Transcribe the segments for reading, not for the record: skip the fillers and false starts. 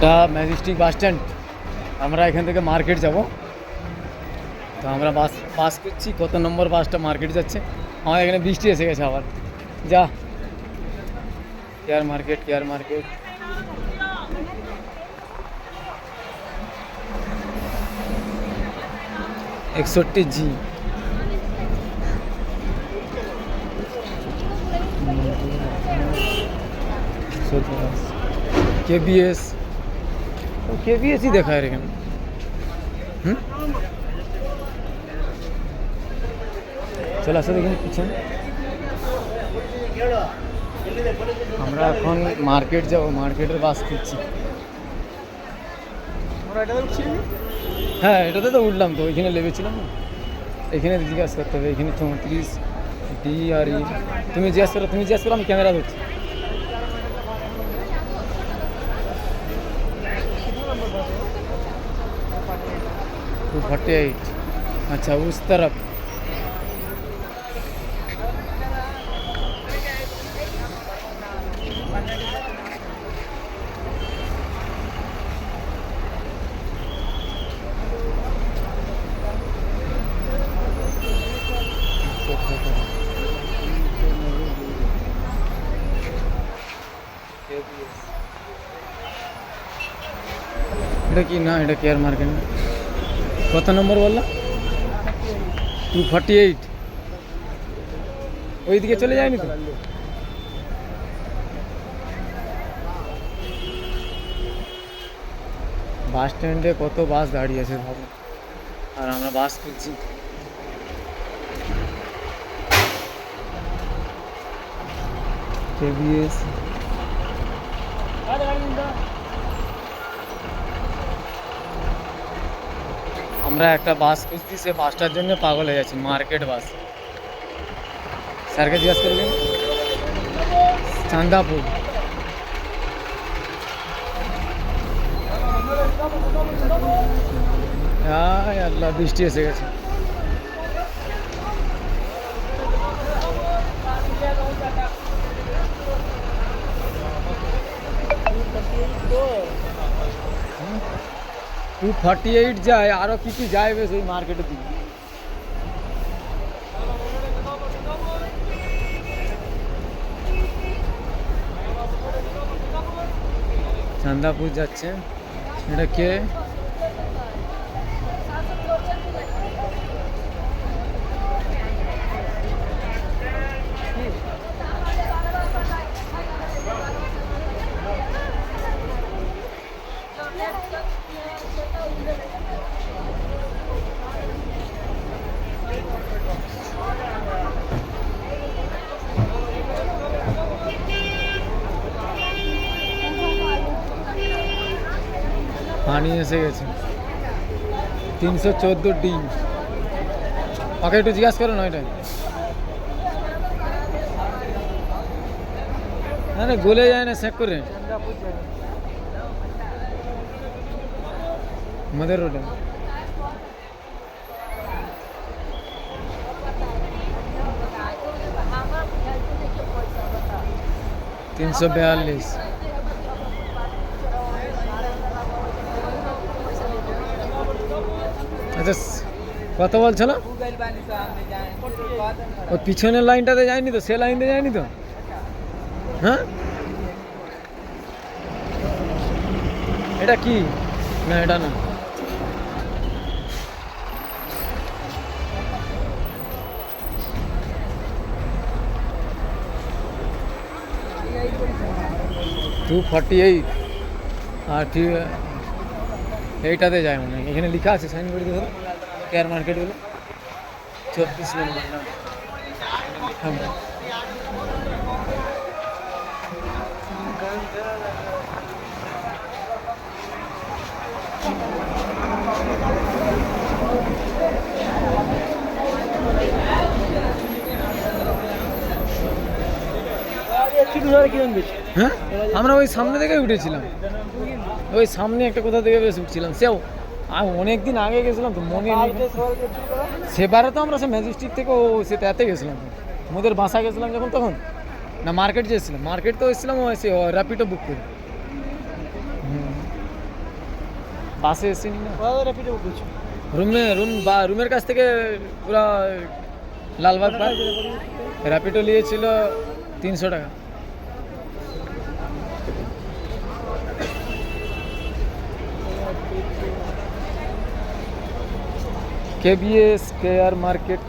এটা Majestic bus stand. আমরা এখান থেকে মার্কেট যাব, তো আমরা বাস করছি। কত নম্বর বাসটা মার্কেট যাচ্ছে? আমার এখানে বৃষ্টি এসে গেছে আবার। যা কেয়ার মার্কেট, কেয়ার মার্কেট। একষট্টি জি। কেবিএস, কেবিএসই দেখা আর এখানে। চলে আসো দেখুন পিছনে। আমরা এখন মার্কেট যাবো, মার্কেটের বাস খুঁজছি। হ্যাঁ, এটাতে তো উঠলাম, তো ওইখানে লেগেছিলাম না। এখানে জিজ্ঞাসা করতে হবে, এখানে 34 ডি আর ই। তুমি জিজ্ঞাসা করো, আমি ক্যামেরা ধরছি। टू 48। अच्छा, उस तरफ। এটা কি না, এটা কেয়ার মার্কেট না। কত নম্বর বললাম? 248। ওইদিকে চলে যায়নি তো? বাস স্ট্যান্ডে কত বাস দাঁড়িয়ে আছে ভাবো, আর আমরা বাস খুঁজছি। কেবিএস। আমরা একটা বাস খুঁজছি, সে বাসটার জন্য পাগল হয়ে যাচ্ছি। Market bus. স্যারকে জিজ্ঞাসা করবেন। চান্দাপুর। আল্লাহ, বৃষ্টি এসে গেছে। টু 48 যায়, আরো কিছু যায় বেশ ওই মার্কেটের দিকে। চান্দাপুর যাচ্ছে। এটা কে? পানি এসে গেছে। 314 ডি। ওকে একটু জিজ্ঞাসা করো না, এটা না না, গলে যায় না, চেক করে আমাদের রোডে। তিনশো 42। আচ্ছা, কত বলছিল? ও পিছনের লাইনটাতে যায়নি তো, সে লাইনতে যায়নি তো। হ্যাঁ, এটা কি? না, এটা না। টু 48। আর ঠিক এইটাতে যায় মনে হয়। এখানে লেখা আছে সাইনবোর্ডে, দেখো কেয়ার মার্কেট বলে। 24 নম্বর না। হ্যাঁ, আমরা ওই সামনে থেকে উঠেছিলাম। ওই সামনে একটা কোথা থেকে বেশ উঠছিলাম, সেও আমি অনেকদিন আগে গেছিলাম তো, মনে নেই। সেবারে তো আমরা সে ম্যাজেস্টিক থেকে সে তাতে গেছিলাম, মোদের বাসা গেছিলাম যখন, তখন না মার্কেট গেছিলাম। মার্কেট তো এসেছিলাম র্যাপিডো বুক করে। বাসে এসেনি না র্যাপিডো বুঝছো রুমের কাছ থেকে পুরা লালবাগ পার র্যাপিডো নিয়েছিল 300 টাকা। কেবিএস কেয়ার মার্কেট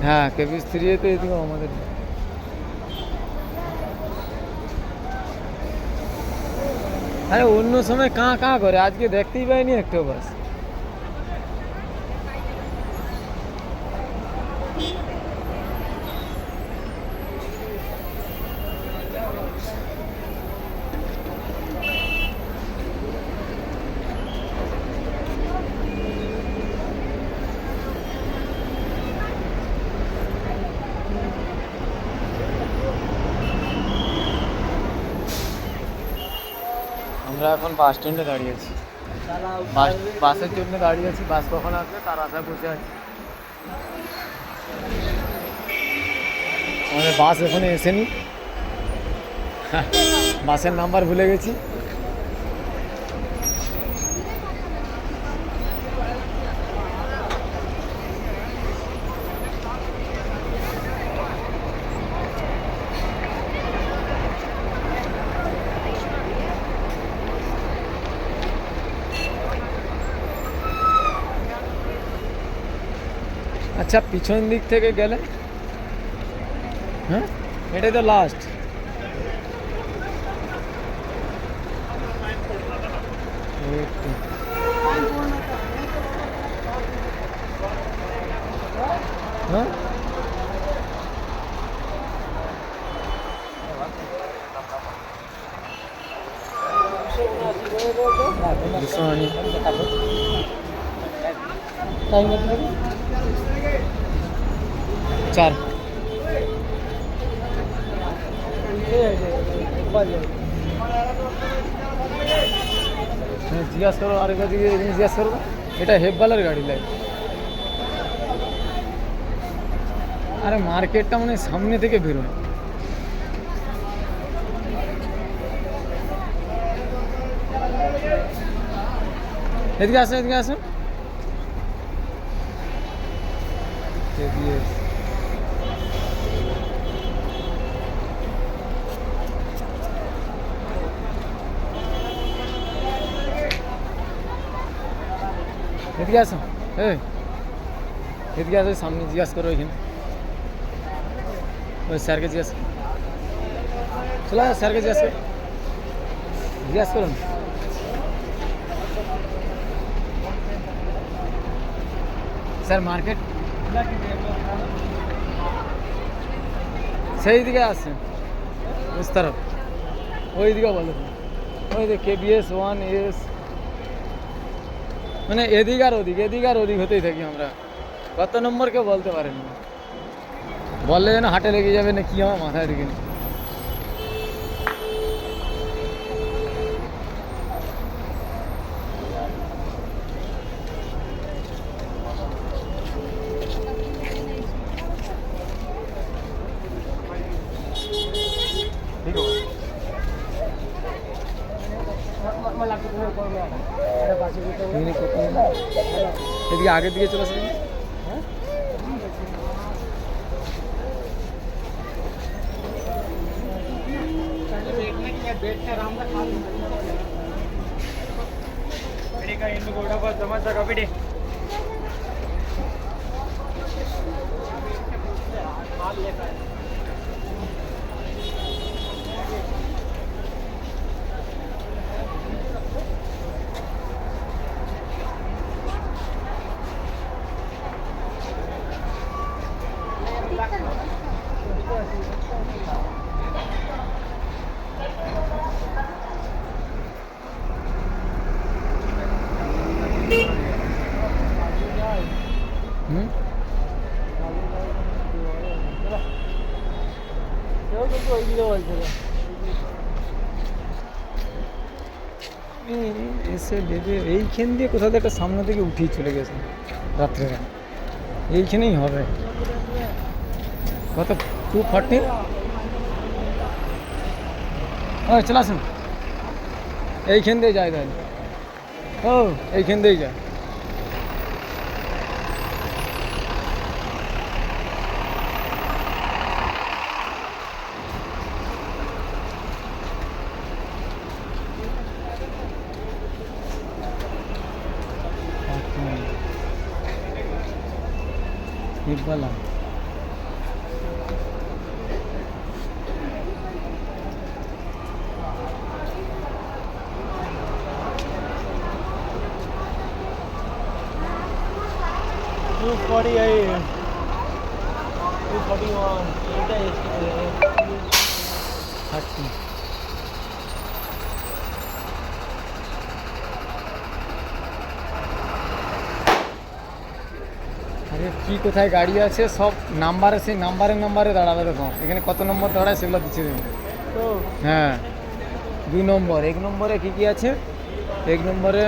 হ্যাঁ কেবিএস 3 তো এদিকে আমাদের। আরে অন্য সময় কাঁ করে, আজকে দেখতেই পাইনি একটা বাস। আমরা এখন বাস স্ট্যান্ডে দাঁড়িয়ে আছি, বাসের জন্য দাঁড়িয়ে আছি। বাস কখন আসবে তার আশায় বসে আছি। আমাদের বাস এখানে এসেনি, বাসের নাম্বার ভুলে গেছি। আচ্ছা পিছন দিক থেকে গেলে, হ্যাঁ এটাই তো লাস্ট। হ্যাঁ চার জিজ্ঞাসা করো, আরেকবার জিজ্ঞাসা করো, এটা হেব্বালের গাড়ি লাগে। আরে মার্কেটটা মানে সামনে থেকে বেরোয়। এদিকে আসো, এদিকে আসো। এদিকে আসো, এদিকে আসো, সামনে জিজ্ঞাসা করো এখানে। ওই স্যারকে জিজ্ঞাসা, চলো স্যারকে জিজ্ঞাসা করুন। স্যার মার্কেট সেই দিকে আছে উস তরফ, ওই দিকে বলো। ওই যে KBS 1S, মানে এদিক আর ওদিক হতেই থাকি আমরা। কত নম্বর কেউ বলতে পারেন না, বললে যেন হাটে লেগে যাবে না কি আমার মাথায় ঢুকে নি। এদিকে আগের দিকে চলে আসে। এসে বেঁধে এইখান দিয়ে কোথাও একটা সামনে থেকে উঠেই চলে গেছে রাত্রে। এইখানেই হবে কত 240। চলে আসুন। এইখান দিয়ে যায় তাহলে। ও এইখান দিয়েই যায়। বলা 248, 241, এইটা এসে 30। আরে কি কোথায় গাড়ি আছে সব নাম্বার, সেই নাম্বারে দাঁড়াবে। দেখো এখানে কত নম্বর দাঁড়ায় সেগুলো দিচ্ছে দেখুন। তো হ্যাঁ 2 নম্বর। 1 নম্বরে কী কী আছে? 1 নম্বরে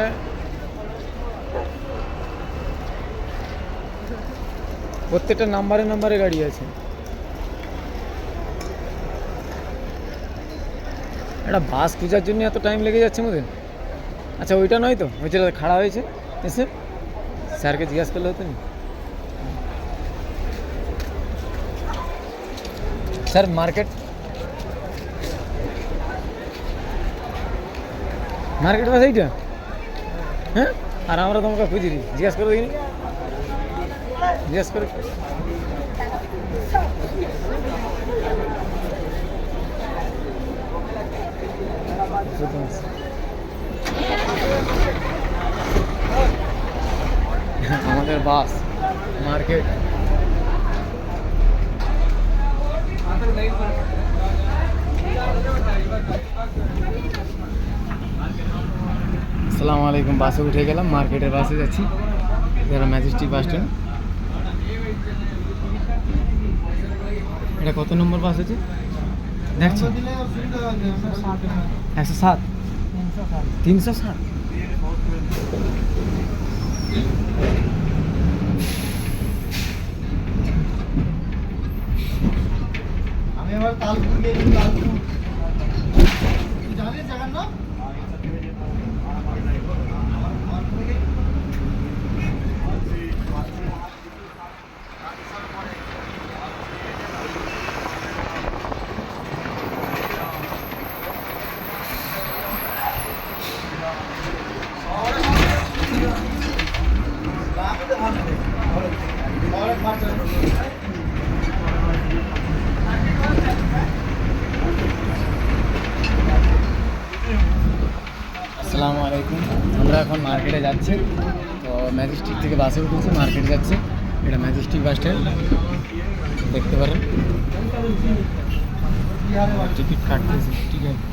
প্রত্যেকটা নাম্বারে গাড়ি আছে। একটা বাস খোঁজার জন্য এত টাইম লেগে যাচ্ছে আমাদের। আচ্ছা ওইটা নয় তো, ওই যেটা খাড়া হয়েছে এসে স্যারকে জিজ্ঞাসা করলে হতো না? স্যার মার্কেট বাস এইটা? হ্যাঁ, আর আমরা তোমাকে খুঁজি জিজ্ঞাসা করে দেখিনি, জিজ্ঞাসা করে। আমাদের বাস মার্কেট। আসসালামু আলাইকুম। বাসে উঠে গেলাম, মার্কেটের বাসে যাচ্ছি। যারা ম্যাজেস্টিক বাস স্ট্যান্ড। এটা কত নম্বর বাস আছে দেখছো? 107, 307। আমি এবার তালপুর গেছি, তালপুর জানিস জায়গার নাম? আসসালামু আলাইকুম। আমরা এখন মার্কেটে যাচ্ছি। তো ম্যাজেস্টিক থেকে বাসে উঠেছি, মার্কেটে যাচ্ছি। এটা ম্যাজেস্টিক বাস স্ট্যান্ড দেখতে পারেন। টিকিট কাটতেছি, ঠিক আছে।